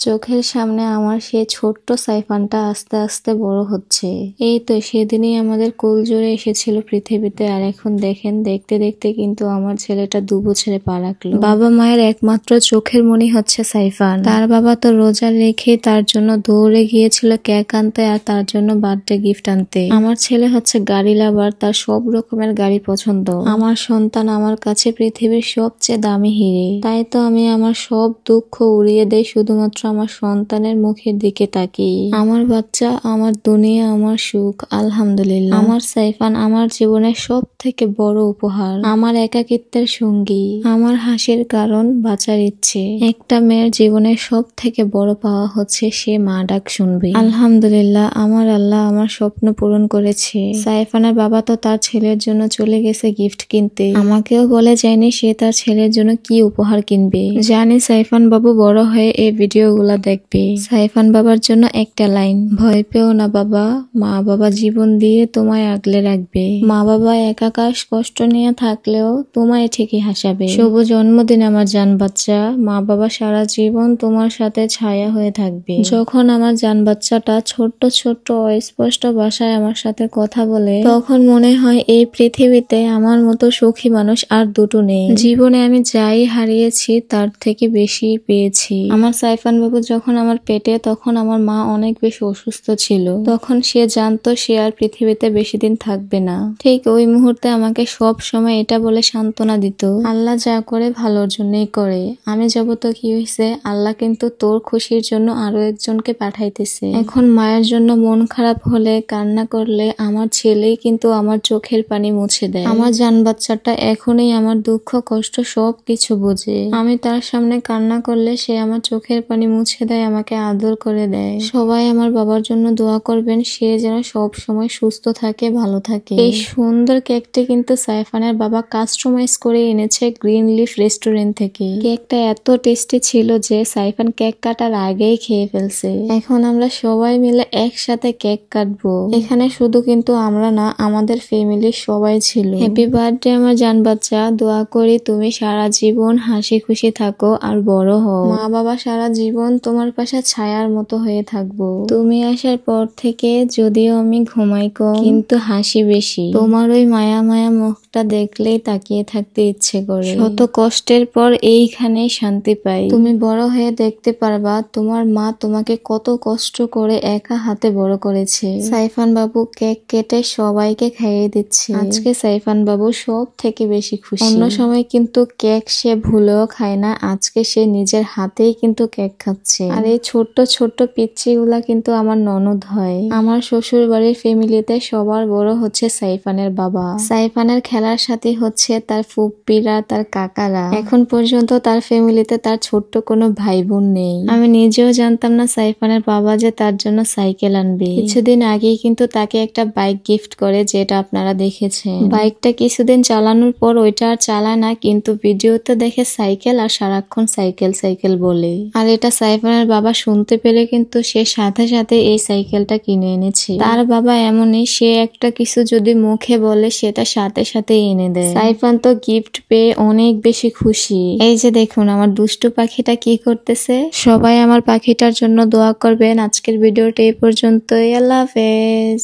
চোখের সামনে আমার সেই ছোট্ট সাইফানটা আস্তে আস্তে বড় হচ্ছে। এই তো সেদিনই আমাদের কোল জোরে এসেছিল পৃথিবীতে, আর এখন দেখেন দেখতে দেখতে কিন্তু আমার ছেলেটা 2 বছরে পা রাখলো। বাবা মায়ের একমাত্র চোখের মনি হচ্ছে সাইফান। তার বাবা তো রোজা রেখে তার জন্য দৌড়ে গিয়েছিল কেক আনতে আর তার জন্য বার্থডে গিফট আনতে। আমার ছেলে হচ্ছে গাড়ি লাভার, তার সব রকমের গাড়ি পছন্দ। আমার সন্তান আমার কাছে পৃথিবীর সবচেয়ে দামি হিরে। তাই তো আমি আমার সব দুঃখ উড়িয়ে দেই শুধুমাত্র আমার সন্তানের মুখের দিকে তাকিয়ে। আমার বাচ্চা, আমার দুনিয়া, আমার সুখ। আলহামদুলিল্লাহ, আমার সাইফান আমার জীবনের সব থেকে বড় উপহার, আমার একাকিত্বের সঙ্গী, আমার হাসির কারণ, বাঁচার ইচ্ছে। একটা মেয়ের জীবনের সব থেকে বড় পাওয়া হচ্ছে সে মা ডাক শুনবে। আলহামদুলিল্লাহ, আমার আল্লাহ আমার স্বপ্ন পূরণ করেছে। সাইফানের বাবা তো তার ছেলের জন্য চলে গেছে গিফট কিনতে। আমাকেও বলে যায়নি সে তার ছেলের জন্য কি উপহার কিনবে। জানি সাইফান বাবু বড় হয়ে এই ভিডিওগুলা দেখবে। সাইফান বাবার জন্য একটা লাইন, ভয় পেও না বাবা, মা বাবা জীবন দিয়ে তোমায় আগলে রাখবে। মা বাবা একাকাশ কষ্ট নিয়ে থাকলেও তোমায় ঠিকই হাসাবে। শুভ জন্মদিন আমার জান বাচ্চা, মা বাবা সারা জীবন তোমার সাথে ছায়া হয়ে থাকবে। যখন আমার জান বাচ্চাটা ছোট্ট ছোট্ট অস্পষ্ট ভাষায় আমার সাথে কথা বলে, তখন মনে হয় এই পৃথিবীতে আমার মতো সুখী মানুষ আর দুটো নেই। জীবনে আমি যাই হারিয়েছি তার থেকে বেশি পেয়েছি। আমার সাইফান বাবু যখন আমার পেটে, তখন আমার মা অনেক বেশি অসুস্থ ছিল। তখন সে জানতো সে আর পৃথিবীতে বেশি দিন থাকবে না। ঠিক ওই মুহূর্তে আমাকে সব সময় এটা বলে সান্ত্বনা দিত, আল্লাহ যা করে ভালোর জন্যই করে। আমি যাব তো কি হয়েছে, আল্লাহ কিন্তু তোর খুশির জন্য আরো একজনকে পাঠাইতেছে। এখন মায়ের জন্য মন খারাপ হলে, কান্না করলে আমার ছেলেই কিন্তু আমার চোখের পানি মুছে দেয়। আমার জান বাচ্চাটা এখনই আমার দুঃখ কষ্ট সব কিছু বোঝে। আমি তার সামনে কান্না করলে সে আমার চোখের পানি মুছে দেয়, আমাকে আদর করে দেয়। সবাই আমার বাবার জন্য দোয়া করবেন, সে যেন সব সময় সুস্থ থাকে, ভালো থাকে। এই সুন্দর কেকটি কিন্তু সাইফানের বাবা কাস্টমাইজ করে এনেছে গ্রিন লিফ রেস্টুরেন্ট থেকে। কেকটা এত টেস্টি ছিল যে সাইফান কেক কাটার আগেই খেয়ে ফেলছে। এখন আমরা সবাই মিলে একসাথে কেক কাটবো। এখানে শুধু কিন্তু আমরা না, আমাদের ফ্যামিলির সবাই ছিল। হ্যাপি বার্থডে আমার জান বাচ্চা, দোয়া করি তুমি সারা জীবন হাসি খুশি থাকো আর বড় হও। মা বাবা সারা জীবন তোমার পাশে ছায়ার মতো হয়ে থাকবো। তুমি আসার পর থেকে যদিও আমি ঘুমাই কম, কিন্তু হাসি বেশি। তোমার ওই মায়া মায়া মুখটা দেখলেই তাকিয়ে থাকতে ইচ্ছে করে। শত কষ্টের পর এইখানেই শান্তি পাই। তুমি বড় হয়ে দেখতে পারবা তোমার মা তোমাকে কত কষ্ট করে একা হাতে বড় করেছে। সাইফান বাবু কেক কেটে সবাইকে খাইয়ে দিচ্ছে। আজকে সাইফান বাবু সব থেকে বেশি খুশি। অন্য সময় কিন্তু কেক সে ভুলেও খায় না, আজকে সে নিজের হাতেই কিন্তু কেক খাচ্ছে। আর এই ছোট্ট ছোট্ট পিচ্চিগুলা কিন্তু আমার ননদ হয়। আমার শ্বশুর বাড়ির ফ্যামিলিতে সবার বড় হচ্ছে সাইফানের বাবা। সাইফানের খেলার সাথী হচ্ছে তার ফুপ্পিরা, তার কাকারা। এখন পর্যন্ত তার ফ্যামিলিতে তার ছোট্ট কোনো ভাই বোন নেই। আমি নিজেও জানতাম না সাইফানের বাবা যে তার জন্য সাইকেল আনবে। কিছুদিন আগেই কিন্তু তাকে একটা বাইক গিফট করে, যেটা আপনারা দেখেছেন। বাইকটা কিছুদিন চালানোর পর ওইটা আর চালায় না, কিন্তু ভিডিওতে দেখে সাইকেল আর সারাক্ষণ সাইকেল সাইকেল বলে। আর এটা সাইফানের বাবা শুনতে পেলে কিন্তু সে সাথে সাথে এই সাইকেলটা কিনে এনেছে। তার বাবা এমনই, সে একটা কিছু যদি মুখে বলে সেটা সাথে সাথে এনে দেয়। সাইফান তো গিফট পেয়ে অনেক বেশি খুশি। এই যে দেখুন আমার দুষ্টু পাখিটা কি করতেছে। সবাই আমার পাখিটার জন্য দোয়া করবেন। আজকের ভিডিওটা এই পর্যন্তই। আল্লাহ হাফেজ।